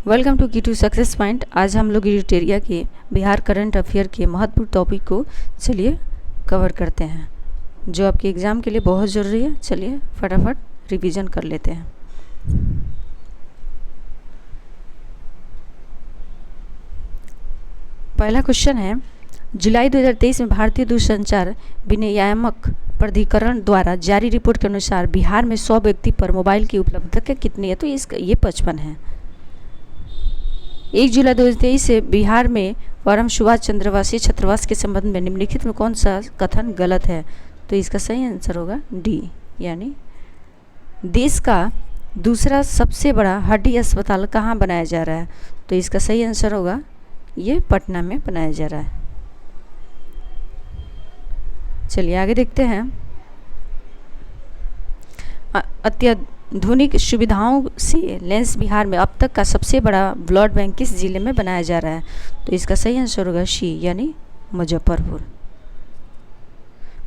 Welcome to की to success point. आज हम लोग एडिटोरिया के बिहार करंट अफेयर के महत्वपूर्ण टॉपिक को चलिए कवर करते हैं, जो आपके एग्ज़ाम के लिए बहुत ज़रूरी है। चलिए फटाफट रिवीजन कर लेते हैं। पहला क्वेश्चन है, जुलाई 2023 में भारतीय दूरसंचार विनियामक प्राधिकरण द्वारा जारी रिपोर्ट के अनुसार बिहार में 100 व्यक्ति पर मोबाइल की उपलब्धता कितनी है? तो ये 55 है। 1 जुलाई 2023 से बिहार में परम सुभाष चंद्रवासी छात्रावास के संबंध में निम्नलिखित में कौन सा कथन गलत है? तो इसका सही आंसर होगा डी, यानी देश का दूसरा सबसे बड़ा हड्डी अस्पताल कहाँ बनाया जा रहा है? तो इसका सही आंसर होगा ये पटना में बनाया जा रहा है। चलिए आगे देखते हैं। अत्याधुनिक सुविधाओं से लैस बिहार में अब तक का सबसे बड़ा ब्लड बैंक किस जिले में बनाया जा रहा है? तो इसका सही आंसर होगा सी, यानी मुजफ्फरपुर।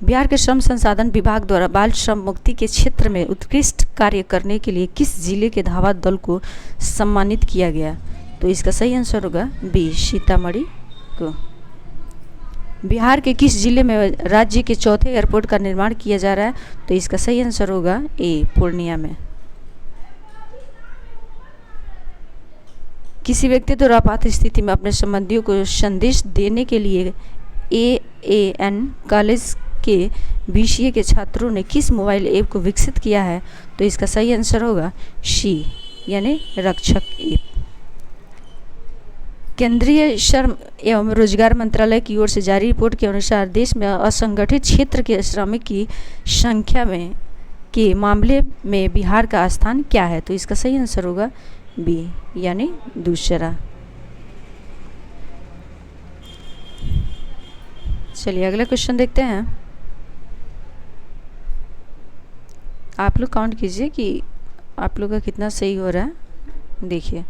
बिहार के श्रम संसाधन विभाग द्वारा बाल श्रम मुक्ति के क्षेत्र में उत्कृष्ट कार्य करने के लिए किस जिले के धावा दल को सम्मानित किया गया? तो इसका सही आंसर होगा बी, सीतामढ़ी को। बिहार के किस जिले में राज्य के चौथे एयरपोर्ट का निर्माण किया जा रहा है? तो इसका सही आंसर होगा ए, पूर्णिया में। किसी व्यक्ति द्वारा आपात स्थिति में अपने संबंधियों को संदेश देने के लिए AAN कॉलेज के BCA के छात्रों ने किस मोबाइल ऐप को विकसित किया है? तो इसका सही आंसर होगा सी, यानी रक्षक ऐप। केंद्रीय श्रम एवं रोजगार मंत्रालय की ओर से जारी रिपोर्ट के अनुसार देश में असंगठित क्षेत्र के श्रमिक की संख्या में के मामले में बिहार का स्थान क्या है? तो इसका सही आंसर होगा बी, यानी दूसरा। चलिए अगला क्वेश्चन देखते हैं। आप लोग काउंट कीजिए कि आप लोग का कितना सही हो रहा है। देखिए,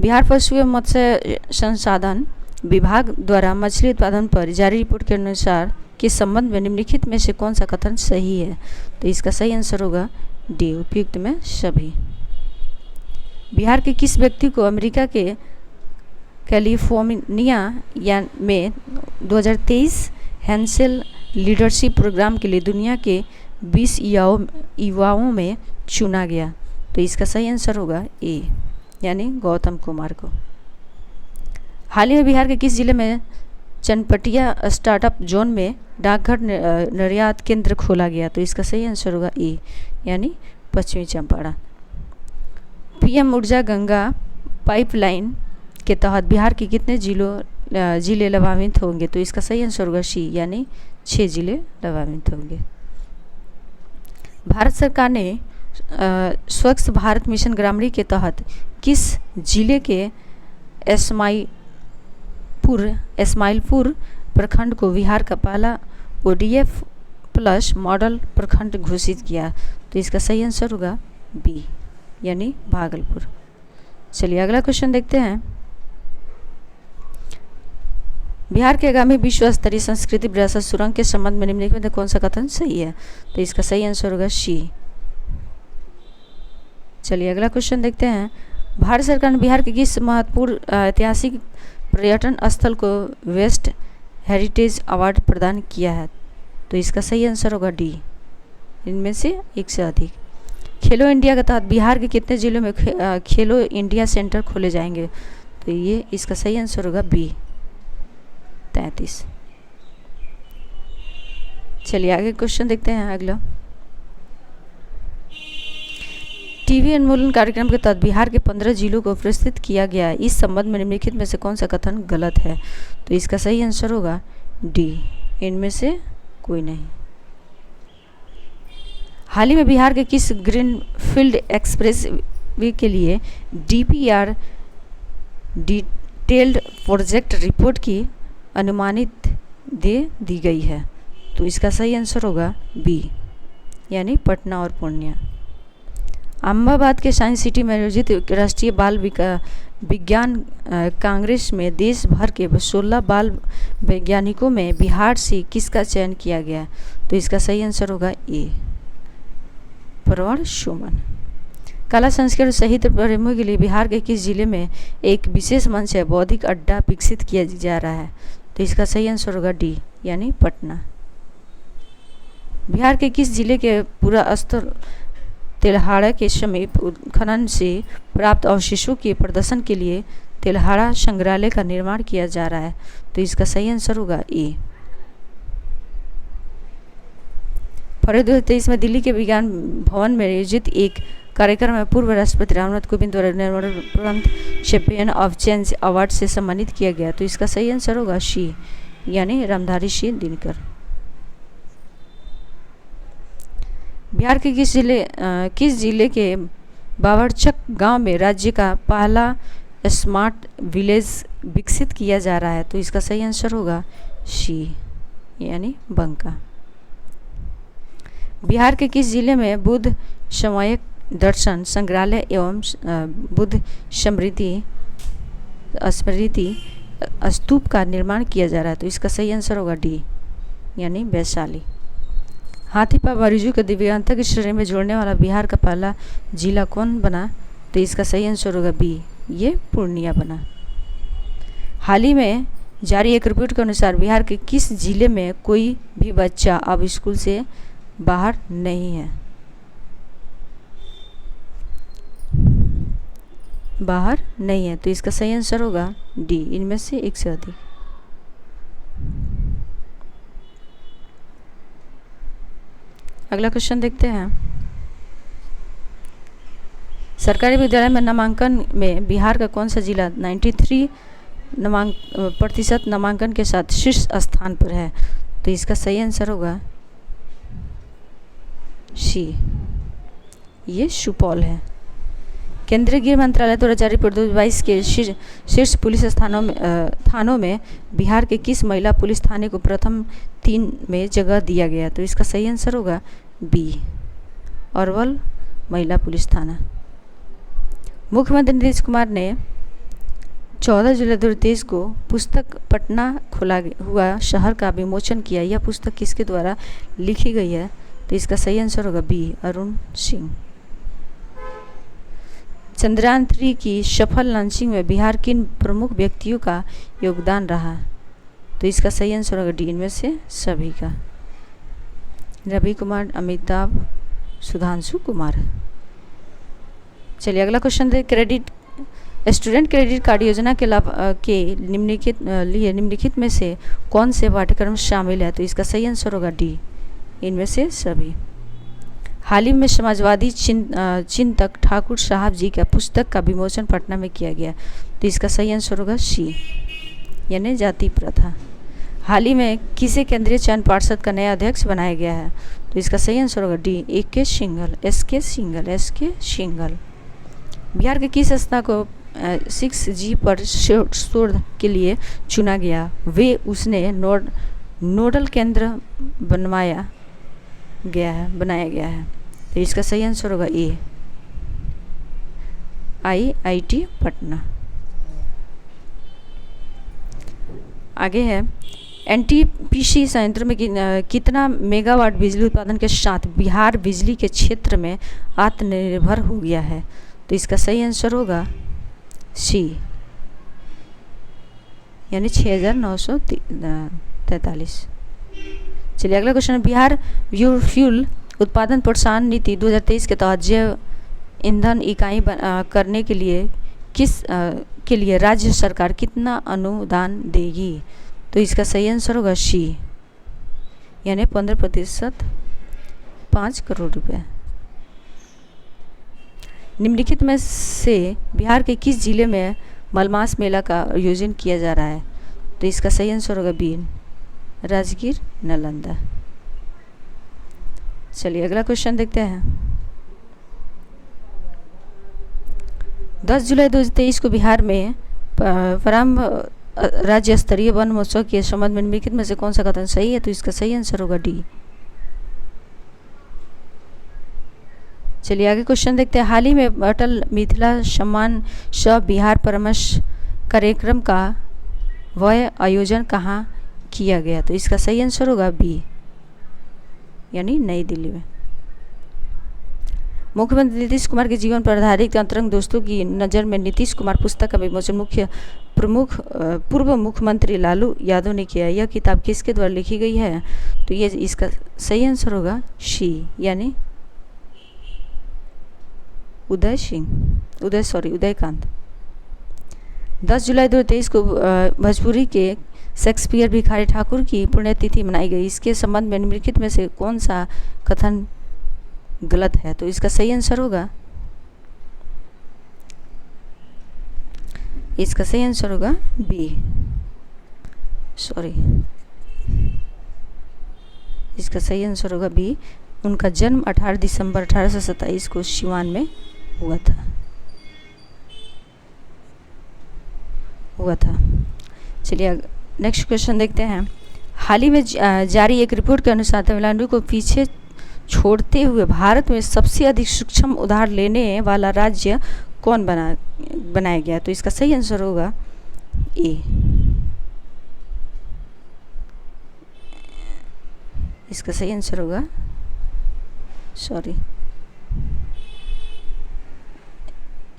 बिहार पशु एवं मत्स्य संसाधन विभाग द्वारा मछली उत्पादन पर जारी रिपोर्ट के अनुसार के संबंध में निम्नलिखित में से कौन सा कथन सही है? तो इसका सही आंसर होगा डी, उपयुक्त में सभी। बिहार के किस व्यक्ति को अमेरिका के कैलिफोर्निया में 2023 हैंसेल लीडरशिप प्रोग्राम के लिए दुनिया के 20 युवाओं में चुना गया? तो इसका सही आंसर होगा ए, यानी गौतम कुमार को। हाल ही में बिहार के किस जिले में चनपटिया स्टार्टअप जोन में डाकघर निर्यात केंद्र खोला गया? तो इसका सही आंसर होगा ए, यानी पश्चिमी चंपारण। PM ऊर्जा गंगा पाइपलाइन के तहत बिहार के कितने जिले लाभान्वित होंगे? तो इसका सही आंसर होगा सी, यानी 6 जिले लाभान्वित होंगे। भारत सरकार ने स्वच्छ भारत मिशन ग्रामीण के तहत किस जिले के इस्माइलपुर प्रखंड को बिहार का पहला ODF प्लस मॉडल प्रखंड घोषित किया? तो इसका सही आंसर होगा बी, यानी भागलपुर। चलिए अगला क्वेश्चन देखते हैं। बिहार के आगामी विश्व स्तरीय संस्कृति विरासत सुरंग के संबंध में निम्नलिखित में कौन सा कथन सही है? तो इसका सही आंसर होगा सी। चलिए अगला क्वेश्चन देखते हैं। भारत सरकार ने बिहार के किस महत्वपूर्ण ऐतिहासिक पर्यटन स्थल को वेस्ट हेरिटेज अवार्ड प्रदान किया है? तो इसका सही आंसर होगा डी, इनमें से एक से अधिक। खेलो इंडिया के तहत बिहार के कितने जिलों में खेलो इंडिया सेंटर खोले जाएंगे? तो ये इसका सही आंसर होगा बी, 33। चलिए आगे क्वेश्चन देखते हैं। अगला, टीवी उन्मूलन कार्यक्रम के तहत बिहार के 15 जिलों को प्रस्तुत किया गया। इस संबंध में निम्नलिखित में से कौन सा कथन गलत है? तो इसका सही आंसर होगा डी, इनमें से कोई नहीं। हाल ही में बिहार के किस ग्रीनफील्ड एक्सप्रेस वे के लिए DPR डिटेल्ड प्रोजेक्ट रिपोर्ट की अनुमानित दे दी गई है? तो इसका सही आंसर होगा बी, यानी पटना और पूर्णिया। अहमदाबाद के साइंस सिटी में आयोजित राष्ट्रीय बाल विज्ञान कांग्रेस में देश भर के 16 बाल वैज्ञानिकों में बिहार से किसका चयन किया गया? तो इसका सही आंसर होगा ए, प्रवण सुमन। कला संस्कृति और साहित्य प्रेमियों के लिए बिहार के किस जिले में एक विशेष मंच है बौद्धिक अड्डा विकसित किया जा रहा है? तो इसका सही आंसर होगा डी यानी पटना। बिहार के किस जिले के पूरा स्थल तेल्हाड़ा के समीप खनन से प्राप्त अवशेषों के प्रदर्शन के लिए तेल्हाड़ा संग्रहालय का निर्माण किया जा रहा है? तो इसका सही आंसर होगा ए। फरवरी 2023 में दिल्ली के विज्ञान भवन में आयोजित एक कार्यक्रम में पूर्व राष्ट्रपति रामनाथ कोविंद द्वारा Nobel prize champion of change award से सम्मानित किया गया। तो इसका सही आंसर होगा सी यानी रामधारी सिंह दिनकर। बिहार के किस जिले के बावरचक गांव में राज्य का पहला स्मार्ट विलेज विकसित किया जा रहा है? तो इसका सही आंसर होगा सी यानी बंका। बिहार के किस जिले में बुद्ध सामयिक दर्शन संग्रहालय एवं बुद्ध स्मृति स्तूप का निर्माण किया जा रहा है? तो इसका सही आंसर होगा डी यानी वैशाली। हाथीपा मरीजों को दिव्यांगता की श्रेणी में जोड़ने वाला बिहार का पहला जिला कौन बना? तो इसका सही आंसर होगा बी ये पूर्णिया बना। हाल ही में जारी एक रिपोर्ट के अनुसार बिहार के किस जिले में कोई भी बच्चा अब स्कूल से बाहर नहीं है? बाहर नहीं है, तो इसका सही आंसर होगा डी इनमें से एक से अधिक। अगला क्वेश्चन देखते हैं। सरकारी विद्यालय में नामांकन में बिहार का कौन सा जिला 93% नामांकन के साथ शीर्ष स्थान पर है? तो इसका सही आंसर होगा सी ये सुपौल है। केंद्रीय गृह मंत्रालय द्वारा जारी 2022 के शीर्ष पुलिस थानों में बिहार के किस महिला पुलिस थाने को प्रथम 3 में जगह दिया गया? तो इसका सही आंसर होगा बी अरवल महिला पुलिस थाना। मुख्यमंत्री नीतीश कुमार ने 14 जुलाई 2023 को पुस्तक पटना खुला हुआ शहर का विमोचन किया। यह पुस्तक किसके द्वारा लिखी गई है? तो इसका सही आंसर होगा बी अरुण सिंह। चंद्रयान 3 की सफल लॉन्चिंग में बिहार किन प्रमुख व्यक्तियों का योगदान रहा? तो इसका सही आंसर होगा डी इनमें से सभी का। रवि कुमार, अमिताभ, सुधांशु कुमार। चलिए अगला क्वेश्चन दे। स्टूडेंट क्रेडिट कार्ड योजना के लाभ के निम्नलिखित में से कौन से पाठ्यक्रम शामिल है? तो इसका सही आंसर होगा डी इनमें से सभी। हाल ही में समाजवादी चिंतक ठाकुर साहब जी का पुस्तक का विमोचन पटना में किया गया। तो इसका सही आंसर होगा सी यानी जाति प्रथा। हाल ही में किसे केंद्रीय चयन पार्षद का नया अध्यक्ष बनाया गया है? तो इसका सही आंसर होगा डी एस के सिंघल। बिहार के किस संस्था को 6G पर शोध के लिए चुना गया? वे उसने नोडल केंद्र बनाया गया है। तो इसका सही आंसर होगा ए IIT पटना। आगे है NTPC संयंत्र में कितना मेगावाट बिजली उत्पादन के साथ बिहार बिजली के क्षेत्र में आत्मनिर्भर हो गया है? तो इसका सही आंसर होगा सी यानी 6943। चलिए अगला क्वेश्चन है। बिहार फ्यूल उत्पादन प्रोत्साहन नीति 2023 के तहत जैव ईंधन इकाई करने के लिए राज्य सरकार कितना अनुदान देगी? तो इसका सही आंसर होगा सी यानी 15% 5 करोड़ रुपए। निम्नलिखित में से बिहार के किस जिले में मलमास मेला का आयोजन किया जा रहा है? तो इसका सही आंसर होगा बी राजगीर नालंदा। चलिए अगला क्वेश्चन देखते हैं। 10 जुलाई 2023 को बिहार में प्रारंभ राज्य स्तरीय वन महोत्सव के संबंध में निम्नलिखित में से कौन सा कथन सही है? तो इसका सही आंसर होगा डी। चलिए आगे क्वेश्चन देखते हैं। हाल ही में अटल मिथिला सम्मान सह बिहार परामर्श कार्यक्रम का वह आयोजन कहाँ किया गया? तो इसका सही आंसर होगा बी यानी नई दिल्ली में। मुख्यमंत्री नीतीश कुमार के जीवन पर आधारित अंतरंग दोस्तों की नज़र में नीतीश कुमार पुस्तक का विमोचन पूर्व मुख्यमंत्री लालू यादव ने किया। यह किताब किसके द्वारा लिखी गई है? तो ये इसका सही आंसर होगा शी, यानी उदयकांत। 10 जुलाई 2023 को भोजपुरी के शेक्सपियर भिखारी ठाकुर की पुण्यतिथि मनाई गई। इसके संबंध में निम्नलिखित में से कौन सा कथन गलत है? तो इसका सही आंसर होगा, इसका सही आंसर होगा बी, इसका सही आंसर होगा बी। उनका जन्म 18 दिसंबर 1827 को सिवान में हुआ था। चलिए नेक्स्ट क्वेश्चन देखते हैं। हाल ही में जारी एक रिपोर्ट के अनुसार तमिलनाडु को पीछे छोड़ते हुए भारत में सबसे अधिक सूक्ष्म उधार लेने वाला राज्य कौन बनाया गया? तो इसका सही आंसर होगा ए, इसका सही आंसर होगा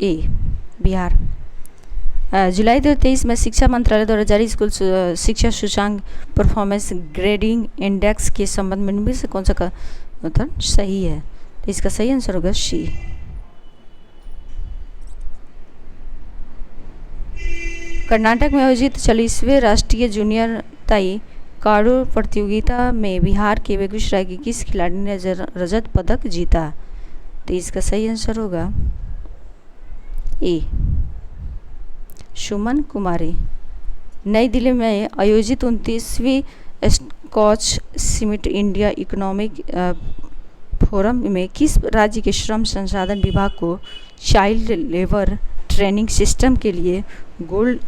ए, बिहार। जुलाई 2023 में शिक्षा मंत्रालय द्वारा जारी स्कूल शिक्षा सूचकांक परफॉर्मेंस ग्रेडिंग इंडेक्स के संबंध में निम्न से कौन सा कथन सही है? तो इसका सही आंसर होगा सी। कर्नाटक में आयोजित 40वें राष्ट्रीय जूनियर ताइक्वांडो प्रतियोगिता में बिहार के बेगूसराय की किस खिलाड़ी ने रजत पदक जीता? तो इसका सही आंसर होगा ए, सुमन कुमारी। नई दिल्ली में आयोजित 29वीं Skoch Summit India Economic Forum में किस राज्य के श्रम संसाधन विभाग को चाइल्ड लेबर ट्रेनिंग सिस्टम के लिए गोल्ड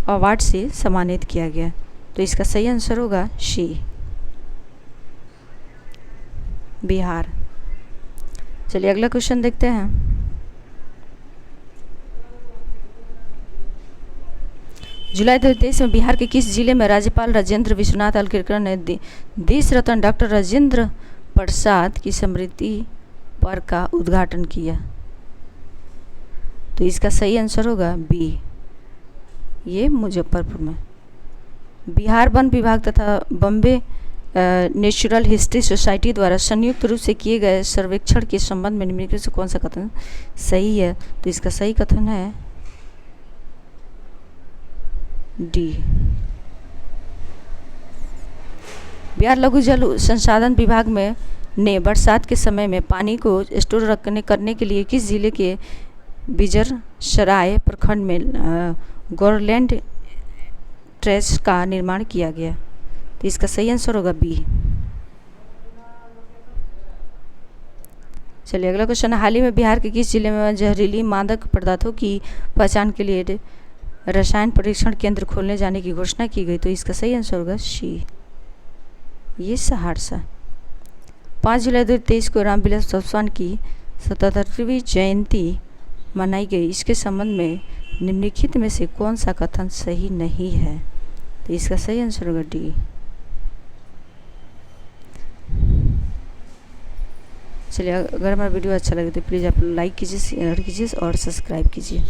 अवार्ड से सम्मानित किया गया? तो इसका सही आंसर होगा सी, बिहार। चलिए अगला क्वेश्चन देखते हैं। जुलाई 2023 में बिहार के किस जिले में राज्यपाल राजेंद्र विश्वनाथ अल्केकर ने देश रत्न डॉक्टर राजेंद्र प्रसाद की स्मृति पर का उद्घाटन किया? तो इसका सही आंसर होगा बी, ये मुजफ्फरपुर में। बिहार वन विभाग तथा बॉम्बे नेचुरल हिस्ट्री सोसाइटी द्वारा संयुक्त रूप से किए गए सर्वेक्षण के संबंध में निम्नलिखित से कौन सा कथन सही है? तो इसका सही कथन है डी, बिहार लघु जल संसाधन विभाग ने बरसात के समय में पानी को स्टोर करने के लिए किस जिले के बिजरसराय प्रखंड में गौरलैंड ट्रेस का निर्माण किया गया? तो इसका सही आंसर होगा बी। चलिए अगला क्वेश्चन। हाल ही में बिहार के किस जिले में जहरीली मादक पदार्थों की पहचान के लिए रसायन परीक्षण केंद्र खोलने जाने की घोषणा की गई? तो इसका सही आंसर होगा सी, ये सहरसा। 5 जुलाई 2023 को रामविलास पासवान की 77वीं जयंती मनाई गई। इसके संबंध में निम्नलिखित में से कौन सा कथन सही नहीं है? तो इसका सही आंसर होगा डी। चलिए अगर हमारा वीडियो अच्छा लगे तो प्लीज़ आप लाइक कीजिए, शेयर कीजिए और सब्सक्राइब कीजिए।